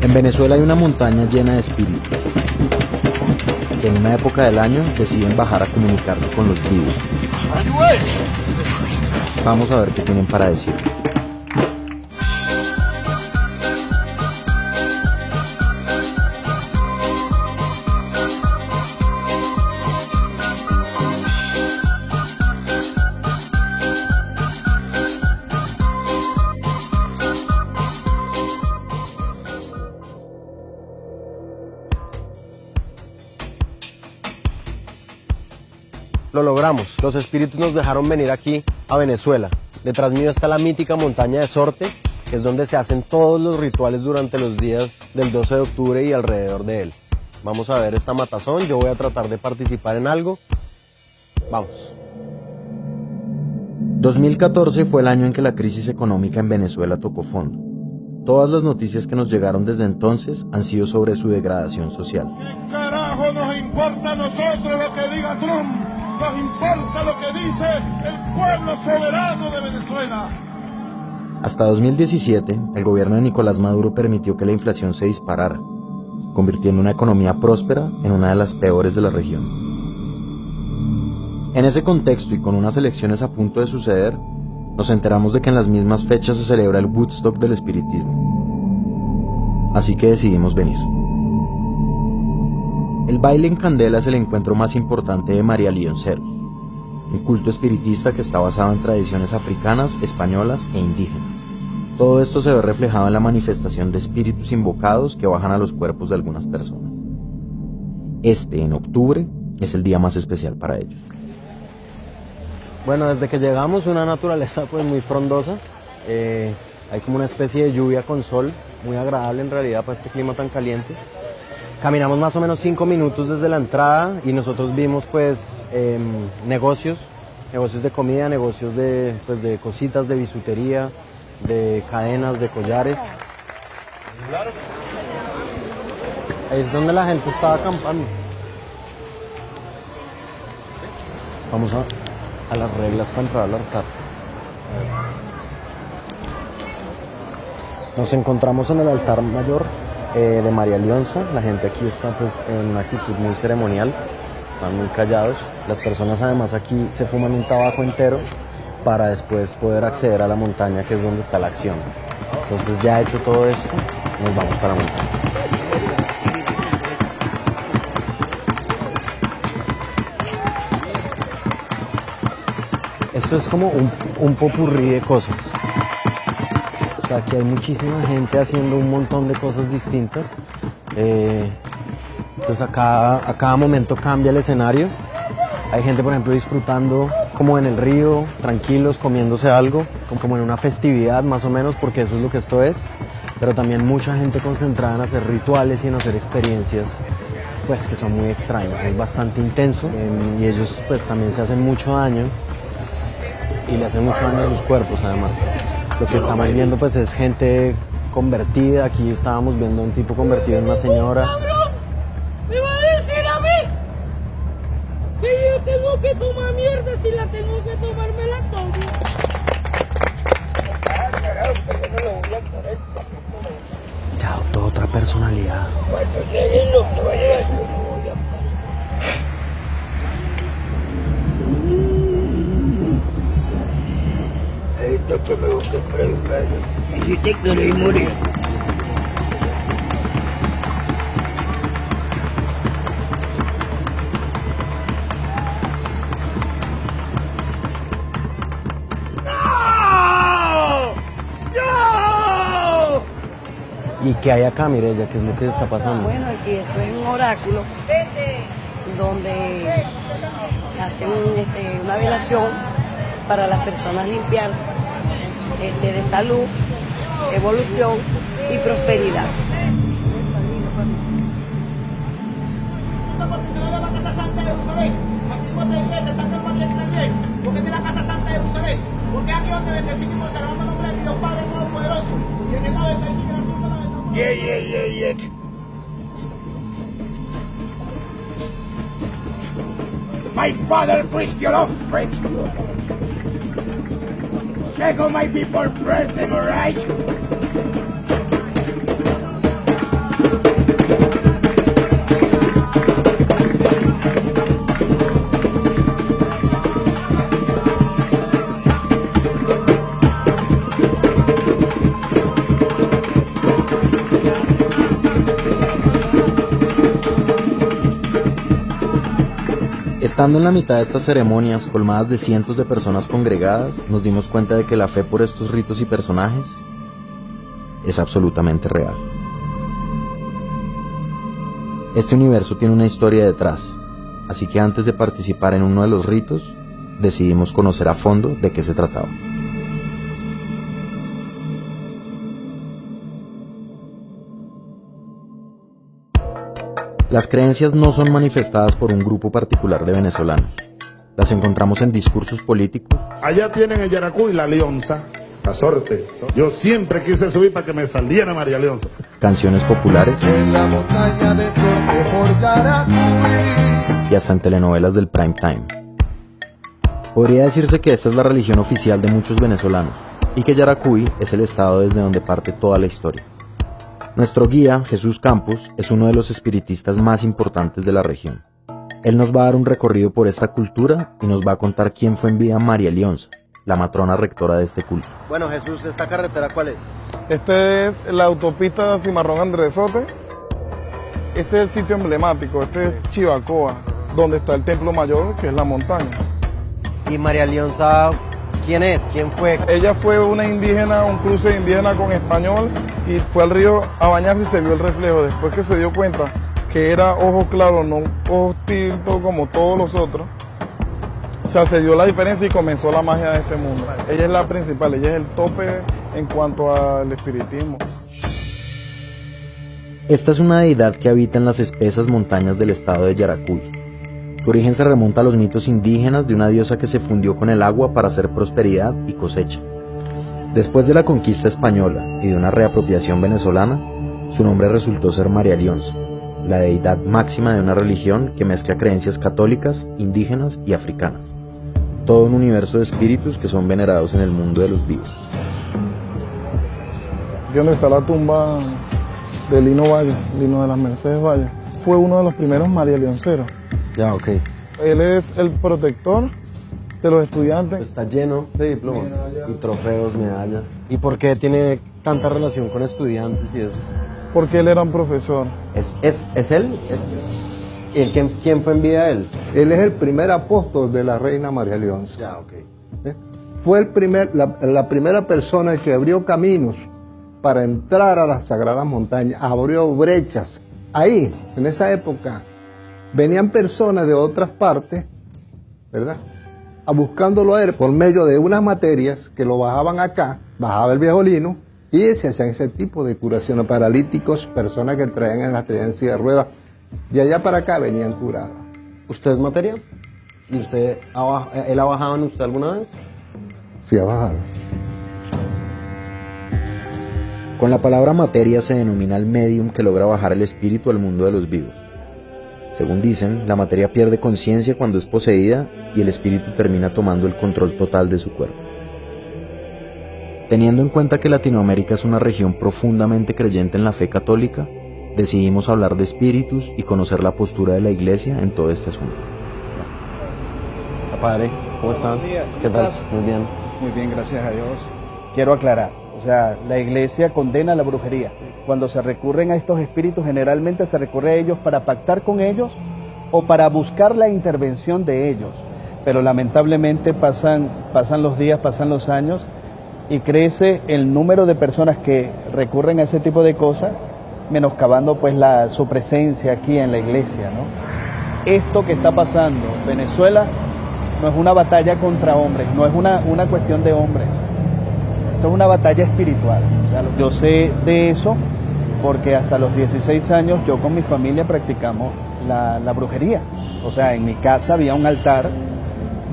En Venezuela hay una montaña llena de espíritus, que en una época del año deciden bajar a comunicarse con los vivos. Vamos a ver qué tienen para decir. Lo logramos, los espíritus nos dejaron venir aquí a Venezuela. Detrás mío está la mítica montaña de Sorte, que es donde se hacen todos los rituales durante los días del 12 de octubre y alrededor de él. Vamos a ver esta matazón, yo voy a tratar de participar en algo. Vamos. 2014 fue el año en que la crisis económica en Venezuela tocó fondo. Todas las noticias que nos llegaron desde entonces han sido sobre su degradación social. ¿Qué carajo nos importa a nosotros lo que diga Trump? Nos importa lo que dice el pueblo soberano de Venezuela. Hasta 2017, el gobierno de Nicolás Maduro permitió que la inflación se disparara, convirtiendo una economía próspera en una de las peores de la región. En ese contexto y con unas elecciones a punto de suceder, nos enteramos de que en las mismas fechas se celebra el Woodstock del espiritismo. Así que decidimos venir. El baile en Candela es el encuentro más importante de María Lionceros, un culto espiritista que está basado en tradiciones africanas, españolas e indígenas. Todo esto se ve reflejado en la manifestación de espíritus invocados que bajan a los cuerpos de algunas personas. Este, en octubre, es el día más especial para ellos. Bueno, desde que llegamos, una naturaleza pues muy frondosa. Hay como una especie de lluvia con sol, muy agradable en realidad para este clima tan caliente. Caminamos más o menos 5 minutos desde la entrada y nosotros vimos pues negocios de comida, negocios de cositas, de bisutería, de cadenas, de collares. Ahí es donde la gente estaba acampando. Vamos a las reglas para entrar al altar. Nos encontramos en el altar mayor de María Leonza. La gente aquí está pues en una actitud muy ceremonial, están muy callados. Las personas además aquí se fuman un tabaco entero para después poder acceder a la montaña, que es donde está la acción. Entonces, ya hecho todo esto, nos vamos para la montaña. Esto es como un popurrí de cosas. O sea, aquí hay muchísima gente haciendo un montón de cosas distintas. Entonces a cada momento cambia el escenario. Hay gente, por ejemplo, disfrutando como en el río, tranquilos, comiéndose algo, como en una festividad más o menos, porque eso es lo que esto es. Pero también mucha gente concentrada en hacer rituales y en hacer experiencias pues que son muy extrañas. Es bastante intenso y ellos pues también se hacen mucho daño y le hacen mucho daño a sus cuerpos además. Lo que estamos viendo pues es gente convertida. Aquí estábamos viendo a un tipo convertido en una señora. ¡Cabrón! ¿Me va a decir a mí que yo tengo que tomar mierda? Si la tengo que tomar, me la tomo. Ya adoptó otra personalidad. Esto que me gusta preguntar. Y si te queréis morir. ¿Y qué hay acá, Mireya? ¿Qué es lo que está pasando? Bueno, aquí esto es un oráculo donde hacen una velación para las personas limpiarse de salud, evolución y prosperidad. Porque de la casa santa de Jerusalén, porque aquí donde bendecimos el nombre de Dios Padre Todopoderoso, y en el 95 Yeah. My father preached your offering. Check on my people present, alright? Estando en la mitad de estas ceremonias, colmadas de cientos de personas congregadas, nos dimos cuenta de que la fe por estos ritos y personajes es absolutamente real. Este universo tiene una historia detrás, así que antes de participar en uno de los ritos, decidimos conocer a fondo de qué se trataba. Las creencias no son manifestadas por un grupo particular de venezolanos. Las encontramos en discursos políticos. Allá tienen el Yaracuy, la Leonza, la sorte. Yo siempre quise subir para que me saliera María Leonza. Canciones populares. En la montaña de sorte por Yaracuy. Y hasta en telenovelas del prime time. Podría decirse que esta es la religión oficial de muchos venezolanos y que Yaracuy es el estado desde donde parte toda la historia. Nuestro guía, Jesús Campos, es uno de los espiritistas más importantes de la región. Él nos va a dar un recorrido por esta cultura y nos va a contar quién fue en vida María Leonza, la matrona rectora de este culto. Bueno, Jesús, ¿esta carretera cuál es? Este es la autopista Cimarrón Andresote. Este es el sitio emblemático, este es Chivacoa, donde está el templo mayor, que es la montaña. ¿Y María Leonza quién es? ¿Quién fue? Ella fue una indígena, un cruce indígena con español, y fue al río a bañarse y se vio el reflejo. Después que se dio cuenta que era ojo claro, no ojos tintos como todos los otros, o sea, se dio la diferencia y comenzó la magia de este mundo. Ella es la principal, ella es el tope en cuanto al espiritismo. Esta es una deidad que habita en las espesas montañas del estado de Yaracuy. Su origen se remonta a los mitos indígenas de una diosa que se fundió con el agua para hacer prosperidad y cosecha. Después de la conquista española y de una reapropiación venezolana, su nombre resultó ser María Leonza, la deidad máxima de una religión que mezcla creencias católicas, indígenas y africanas. Todo un universo de espíritus que son venerados en el mundo de los vivos. Aquí donde está la tumba de Lino Valle, Lino de las Mercedes Valle, fue uno de los primeros María Leonceros. Ya, ok. Él es el protector de los estudiantes. Está lleno de diplomas y trofeos, medallas. ¿Y por qué tiene tanta relación con estudiantes y eso? Porque él era un profesor. ¿Es él? ¿Y quién fue en vida de él? Él es el primer apóstol de la reina María Leonza. Ya, ok. Fue la primera persona que abrió caminos para entrar a las sagradas montañas, abrió brechas. Ahí, en esa época, venían personas de otras partes, ¿verdad?, a buscándolo a él por medio de unas materias que lo bajaban acá, bajaba el viejo Lino, y se hacían ese tipo de curaciones, paralíticos, personas que traían en en silla de ruedas, de allá para acá venían curadas. ¿Usted es materia? ¿Y él ha bajado en usted alguna vez? Sí, ha bajado. Con la palabra materia se denomina al medium que logra bajar el espíritu al mundo de los vivos. Según dicen, la materia pierde conciencia cuando es poseída y el espíritu termina tomando el control total de su cuerpo. Teniendo en cuenta que Latinoamérica es una región profundamente creyente en la fe católica, decidimos hablar de espíritus y conocer la postura de la Iglesia en todo este asunto. Padre, ¿cómo está? ¿Qué tal? Muy bien. Muy bien, gracias a Dios. Quiero aclarar, o sea, la Iglesia condena la brujería. Cuando se recurren a estos espíritus, generalmente se recurre a ellos para pactar con ellos o para buscar la intervención de ellos. Pero lamentablemente pasan los días, pasan los años y crece el número de personas que recurren a ese tipo de cosas, menoscabando pues su presencia aquí en la Iglesia, ¿no? Esto que está pasando en Venezuela no es una batalla contra hombres, no es una cuestión de hombres. Esto es una batalla espiritual. O sea, yo sé de eso porque hasta los 16 años yo con mi familia practicamos la brujería. O sea, en mi casa había un altar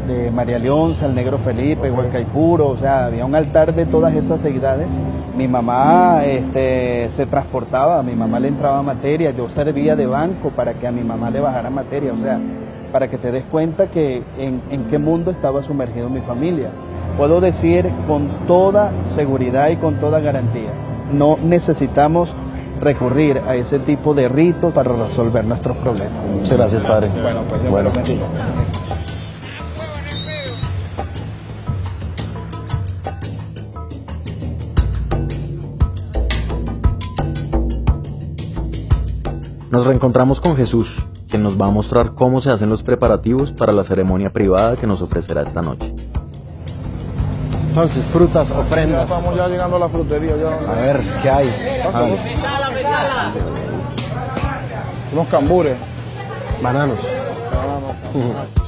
de María Leonza, el Negro Felipe, Hualcaipuro, o sea, había un altar de todas esas deidades. Mi mamá se transportaba, a mi mamá le entraba materia, yo servía de banco para que a mi mamá le bajara materia, o sea, para que te des cuenta que en qué mundo estaba sumergido mi familia. Puedo decir con toda seguridad y con toda garantía, no necesitamos recurrir a ese tipo de ritos para resolver nuestros problemas. Muchas gracias, Padre. Bueno, pues Dios me lo bendiga. Nos reencontramos con Jesús, quien nos va a mostrar cómo se hacen los preparativos para la ceremonia privada que nos ofrecerá esta noche. Entonces, frutas, Ya ofrendas. estamos ya llegando a la frutería. A ver, ¿qué hay? Pásalo. Unos cambures. Bananos. Ah, no.